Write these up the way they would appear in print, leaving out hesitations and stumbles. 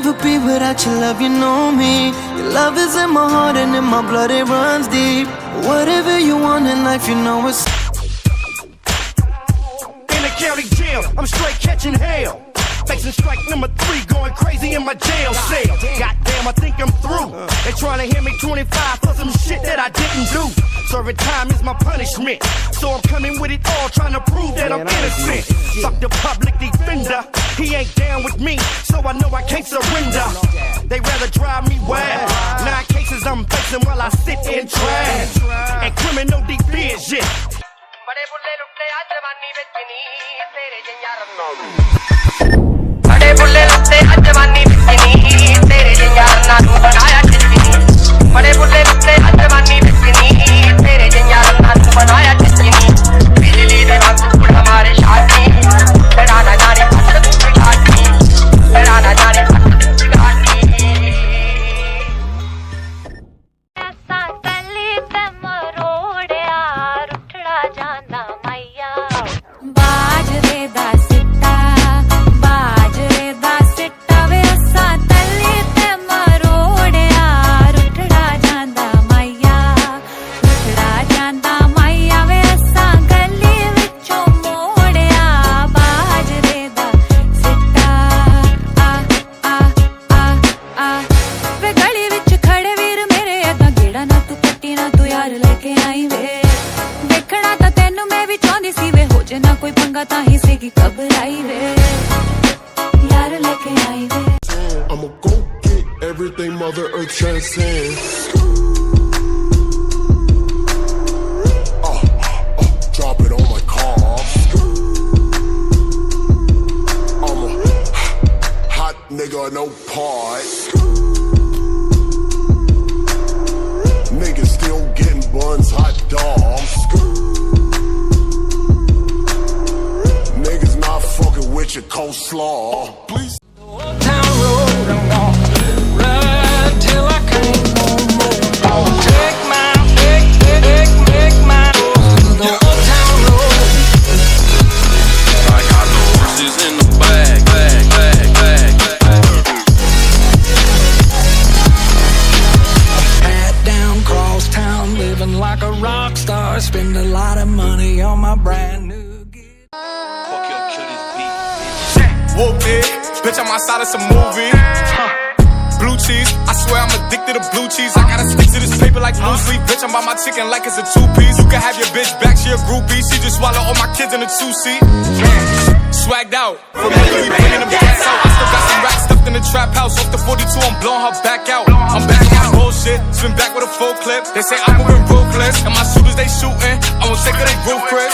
never be without your love, you know me. Your love is in my heart and in my blood, it runs deep. Whatever you want in life, you know it's. In the county jail, I'm straight catching hell. Facing strike number 3, going crazy in my jail cell. Goddamn, I think I'm through. They trying to hit me 25 for some shit that I didn't do. Serving time is my punishment, so I'm coming with it all, trying to prove that I'm innocent. Fuck the public defender, he ain't down with me, so I know I can't surrender. They rather drive me wild. 9 cases I'm facing while I sit in trial, and criminal defense shit. बड़े बुल्ले लुट्टे आज जवानी bikini तेरे जे यार ना तू बनाया चिचनी बड़े बुल्ले लुट्टे आज जवानी बिकनी तेरे जे यार ना तू बनाया चिचनी बिजली दे वांगू हमारे शादी डराना नारी पत्थर की घाटी डराना नारी पत्थर की घाटी ऐसा गली ते मरोड़या रुठड़ा जाना मैया बाजरे दा सिट्टा बाजरे दा सिट्टा वे असा तली ते मरोड़या रुठड़ा जांदा मैया वे असा गली विचों मोड़या बाजरे दा सिट्टा आ वे गली विच खड़े वीर मेरे अगा गेड़ा ना तू पट्टी ना तू यार लेके आई वे देखना ता तैनू मैं भी चाहंदी सी वे हो जे ना कोई पंगा ता ही सेगी घबराई वे यार लेके आई वे I'ma go get everything Mother Earth transcends. Drop it on my car. I'm a hot nigga, no part. Niggas still getting buns, hot dogs. Niggas not fucking with your coleslaw. Please. Town road, I'm gonna ride till I can't no more. Take my the old town road. I got the horses in the bag. Hat down, cross town, living like a rock star. Spend a lot of money on my brand new gear. Fuck your kill this beat. Whoopty, bitch, I'm outside of some movie. Blue cheese, I swear I'm addicted to blue cheese. I gotta stick to this paper like loose leaf. Bitch, I'm by my chicken like it's a 2-piece. You can have your bitch back, she a groupie. She just swallow all my kids in a 2-seat. Swagged out, familiar, we bringing them gas out. I still got some racks stuffed in the trap house. Off the 42, I'm blowing her back out. I'm back on my bullshit, spin back with a full clip. They say I'm moving ruthless, and my shooters they shooting. I won't take her, they roof, Chris.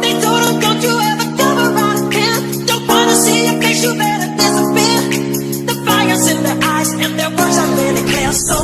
They told him, don't you ever come around again. Don't wanna see your face, you better disappear. The fire's in their eyes and their words are really clear. So